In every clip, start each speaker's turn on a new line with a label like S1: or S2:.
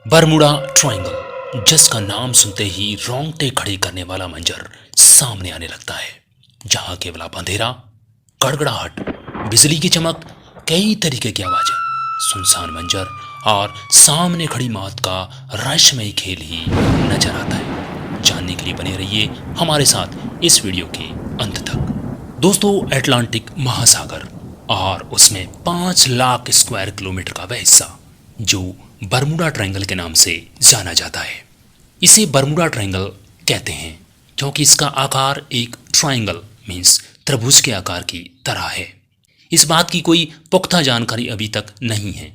S1: Bermuda triangle, जिसका नाम सुनते ही रोंगटे खड़े करने वाला मंजर सामने आने लगता है, जहां केवल आप अंधेरा, गड़गड़ाहट, बिजली की चमक, कई तरीके की आवाजें, सुनसान मंजर और सामने खड़ी मौत का रहस्यमय खेल ही नजर आता है। जानने के लिए बने रहिए हमारे साथ इस वीडियो के अंत तक। दोस्तों, अटलांटिक महासागर और उसमें 5 लाख स्क्वायर किलोमीटर का वह हिस्सा जो बरमुडा ट्रायंगल के नाम से जाना जाता है, इसे बरमुडा ट्रायंगल कहते हैं क्योंकि इसका आकार एक ट्रायंगल मीन्स त्रिभुज के आकार की तरह है। इस बात की कोई पुख्ता जानकारी अभी तक नहीं है,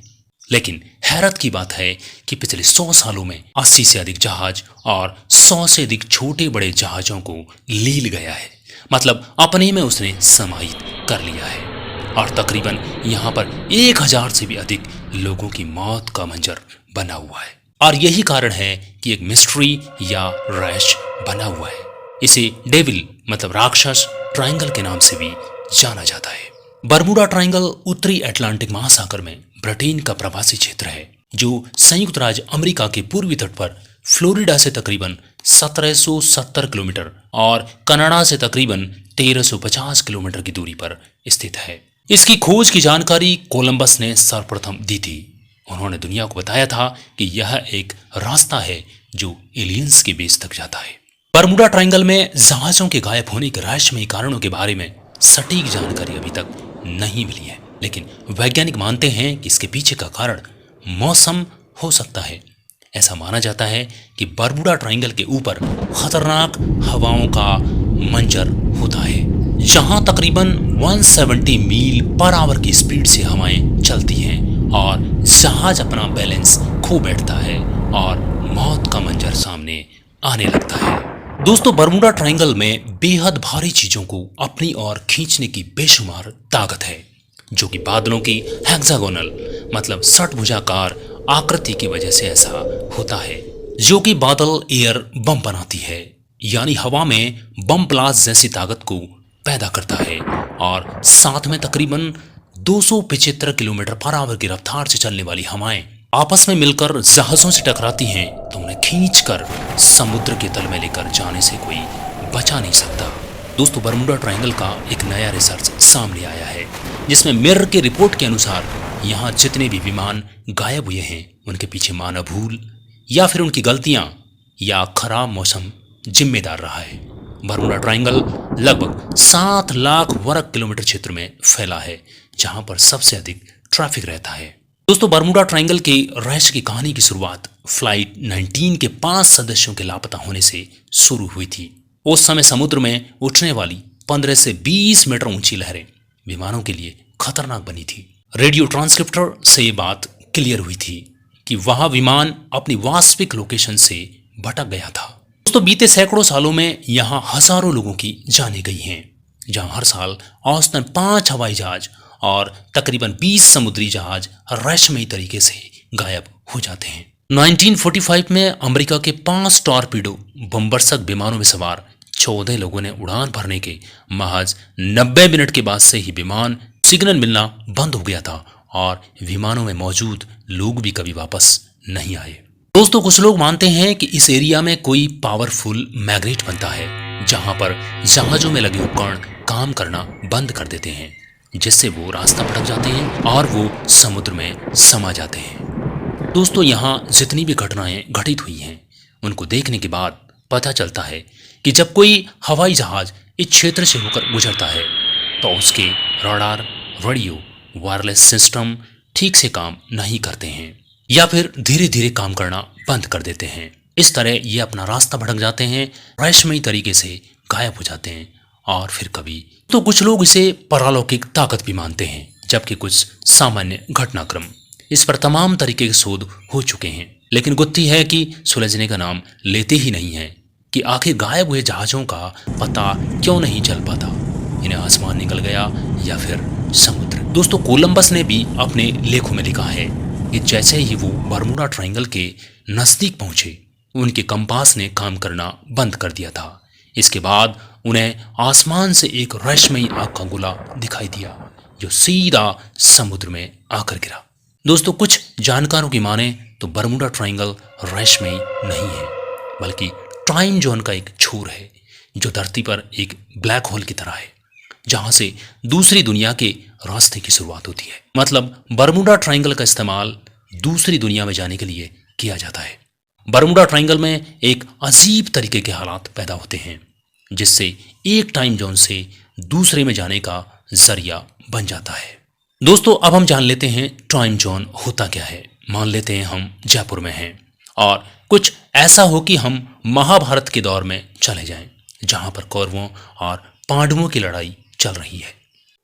S1: लेकिन हैरत की बात है कि पिछले 100 सालों में 80 से अधिक जहाज और 100 से अधिक छोटे बड़े जहाजों को लील गया है, मतलब अपने में उसने समाहित कर लिया है। और तकरीबन यहाँ पर 1000 से भी अधिक लोगों की मौत का मंजर बना हुआ है। और यही कारण है कि एक मिस्ट्री या रहस्य बना हुआ है। इसे डेविल मतलब राक्षस ट्रायंगल के नाम से भी जाना जाता है। बरमुडा ट्रायंगल उत्तरी अटलांटिक महासागर में ब्रिटेन का प्रवासी क्षेत्र है, जो संयुक्त राज्य अमेरिका के पूर्वी तट पर फ्लोरिडा से तकरीबन 1770 किलोमीटर और कनाडा से तकरीबन 1350 किलोमीटर की दूरी पर स्थित है। इसकी खोज की जानकारी कोलंबस ने सर्वप्रथम दी थी। उन्होंने दुनिया को बताया था कि यह एक रास्ता है जो एलियंस के बेस तक जाता है। बरमुडा ट्रायंगल में जहाजों के गायब होने के रहस्यमय कारणों के बारे में सटीक जानकारी अभी तक नहीं मिली है, लेकिन वैज्ञानिक मानते हैं कि इसके पीछे का कारण मौसम हो सकता है। ऐसा माना जाता है कि बरमुडा ट्रायंगल के ऊपर खतरनाक हवाओं का मंजर होता है, जहां तकरीबन 170 मील पर आवर की स्पीड से हवाएं चलती हैं और जहाज अपना बैलेंस खो बैठता है और मौत का मंजर सामने आने लगता है। दोस्तों, बरमुडा ट्रायंगल में बेहद भारी चीजों को अपनी ओर खींचने की बेशुमार ताकत है, जो कि बादलों की हेक्सागोनल मतलब षटभुजाकार आकृति की वजह से ऐसा होता है, जो कि बादल एयर बम बनाती है, यानी हवा में बम ब्लास्ट जैसी ताकत को पैदा करता है। और साथ में तकरीबन 275 किलोमीटर पर आवर की रफ्तार से चलने वाली हवाएं आपस में मिलकर जहाजों से टकराती हैं तो उन्हें खींचकर समुद्र के तल में लेकर जाने से कोई बचा नहीं सकता। दोस्तों, बरमुडा ट्रायंगल का एक नया रिसर्च सामने आया है, जिसमें मिरर के रिपोर्ट के अनुसार यहाँ जितने भी विमान गायब हुए हैं उनके पीछे मानव भूल या फिर उनकी गलतियां या खराब मौसम जिम्मेदार रहा है। बरमुडा ट्रायंगल लगभग 7 लाख वर्ग किलोमीटर क्षेत्र में फैला है, जहां पर सबसे अधिक ट्रैफिक रहता है। दोस्तों, बरमुडा ट्रायंगल के रहस्य की कहानी की शुरुआत फ्लाइट 19 के 5 सदस्यों के लापता होने से शुरू हुई थी। उस समय समुद्र में उठने वाली 15 से 20 मीटर ऊंची लहरें विमानों के लिए खतरनाक बनी थी। रेडियो ट्रांसक्रिप्टर से ये बात क्लियर हुई थी कि वह विमान अपनी वास्तविक लोकेशन से भटक गया था। दोस्तों, बीते सैकड़ों सालों में यहाँ हजारों लोगों की जानें गई हैं, जहाँ हर साल औसतन 5 हवाई जहाज और तकरीबन 20 समुद्री जहाज रहस्यमयी तरीके से गायब हो जाते हैं। 1945 में अमेरिका के 5 टॉर्पीडो बमबरसक विमानों में सवार 14 लोगों ने उड़ान भरने के महज 90 मिनट के बाद से ही विमान सिग्नल मिलना बंद हो गया था और विमानों में मौजूद लोग भी कभी वापस नहीं आए। दोस्तों, कुछ लोग मानते हैं कि इस एरिया में कोई पावरफुल मैग्नेट बनता है, जहां पर जहाजों में लगे उपकरण काम करना बंद कर देते हैं, जिससे वो रास्ता भटक जाते हैं और वो समुद्र में समा जाते हैं। दोस्तों, यहाँ जितनी भी घटनाएं घटित हुई हैं उनको देखने के बाद पता चलता है कि जब कोई हवाई जहाज इस क्षेत्र से होकर गुजरता है तो उसके रडार, रेडियो, वायरलेस सिस्टम ठीक से काम नहीं करते हैं या फिर धीरे धीरे काम करना बंद कर देते हैं। इस तरह ये अपना रास्ता भटक जाते हैं, रहस्यमयी तरीके से गायब हो जाते हैं। और फिर कभी तो कुछ लोग इसे पारलौकिक ताकत भी मानते हैं, जबकि कुछ सामान्य घटनाक्रम। इस पर तमाम तरीके के शोध हो चुके हैं, लेकिन गुत्थी है कि सुलझने का नाम लेते ही नहीं है कि आखिर गायब हुए जहाजों का पता क्यों नहीं चल पाता। इन्हें आसमान निकल गया या फिर समुद्र। दोस्तों, कोलंबस ने भी अपने लेखों में लिखा है कि जैसे ही वो बरमुडा ट्रायंगल के नजदीक पहुंचे, उनके कंपास ने काम करना बंद कर दिया था। इसके बाद उन्हें आसमान से एक रहस्यमयी आग का गोला दिखाई दिया, जो सीधा समुद्र में आकर गिरा। दोस्तों, कुछ जानकारों की माने तो बरमूडा ट्रायंगल रहस्यमय नहीं है, बल्कि टाइम जोन का एक छोर है जो धरती पर एक ब्लैक होल की तरह है, जहां से दूसरी दुनिया के रास्ते की शुरुआत होती है। मतलब बरमूडा ट्रायंगल का इस्तेमाल दूसरी दुनिया में जाने के लिए किया जाता है। बरमूडा ट्रायंगल में एक अजीब तरीके के हालात पैदा होते हैं, जिससे एक टाइम जोन से दूसरे में जाने का जरिया बन जाता है। दोस्तों, अब हम जान लेते हैं टाइम जोन होता क्या है। मान लेते हैं हम जयपुर में हैं और कुछ ऐसा हो कि हम महाभारत के दौर में चले जाएं, जहां पर कौरवों और पांडवों की लड़ाई चल रही है।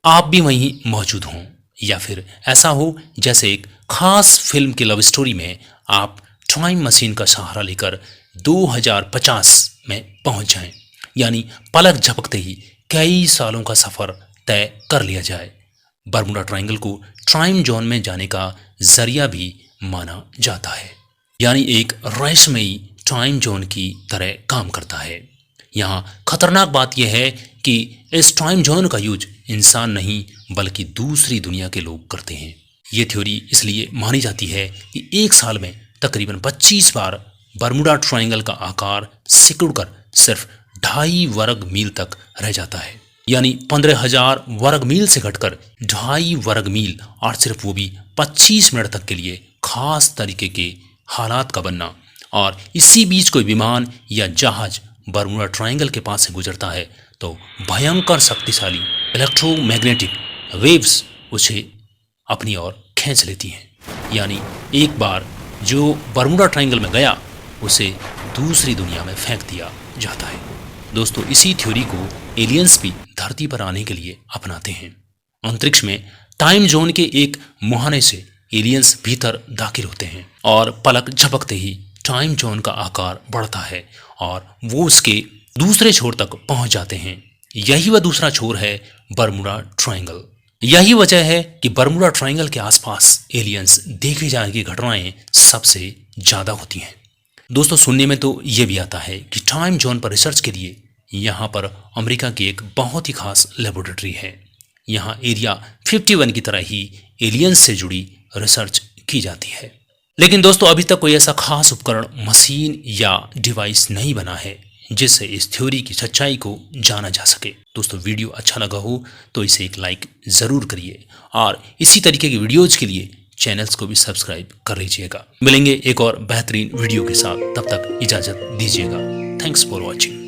S1: आप भी वहीं मौजूद हों, या फिर ऐसा हो जैसे एक खास फिल्म की लव स्टोरी में आप टाइम मशीन का सहारा लेकर 2050 में पहुंच जाएं, यानी पलक झपकते ही कई सालों का सफर तय कर लिया जाए। बरमूडा ट्रायंगल को टाइम जोन में जाने का जरिया भी माना जाता है, यानी एक रहस्यमयी टाइम जोन की तरह काम करता है। यहाँ खतरनाक बात यह है कि इस टाइम जोन का यूज इंसान नहीं बल्कि दूसरी दुनिया के लोग करते हैं। ये थ्योरी इसलिए मानी जाती है कि एक साल में तकरीबन 25 बार बरमूडा ट्रायंगल का आकार सिकुड़कर सिर्फ 2.5 वर्ग मील तक रह जाता है, यानी 15,000 वर्ग मील से घटकर 2.5 वर्ग मील, और सिर्फ वो भी 25 मिनट तक के लिए खास तरीके के हालात का बनना। और इसी बीच कोई विमान या जहाज बरमूडा ट्रायंगल के पास से गुजरता है तो भयंकर शक्तिशाली इलेक्ट्रोमैग्नेटिक वेव्स उसे अपनी ओर खींच लेती हैं, यानी एक बार जो बरमूडा ट्रायंगल में गया उसे दूसरी दुनिया में फेंक दिया जाता है। दोस्तों, इसी थ्योरी को एलियंस भी धरती पर आने के लिए अपनाते हैं। अंतरिक्ष में टाइम जोन के एक मुहाने से एलियंस भीतर दाखिल होते हैं और पलक झपकते ही टाइम जोन का आकार बढ़ता है और वो उसके दूसरे छोर तक पहुंच जाते हैं। यही वह दूसरा छोर है बरमूडा ट्रायंगल। यही वजह है कि बरमूडा ट्रायंगल के आसपास एलियंस देखे जाने की घटनाएं सबसे ज्यादा होती हैं। दोस्तों, सुनने में तो ये भी आता है कि टाइम जोन पर रिसर्च के लिए यहाँ पर अमेरिका की एक बहुत ही खास लेबोरेटरी है। यहाँ एरिया 51 की तरह ही एलियंस से जुड़ी रिसर्च की जाती है। लेकिन दोस्तों, अभी तक कोई ऐसा खास उपकरण, मशीन या डिवाइस नहीं बना है जिससे इस थ्योरी की सच्चाई को जाना जा सके। दोस्तों, वीडियो अच्छा लगा हो तो इसे एक लाइक ज़रूर करिए और इसी तरीके की वीडियोज़ के लिए चैनल्स को भी सब्सक्राइब कर लीजिएगा। मिलेंगे एक और बेहतरीन वीडियो के साथ, तब तक इजाज़त दीजिएगा। Thanks for watching.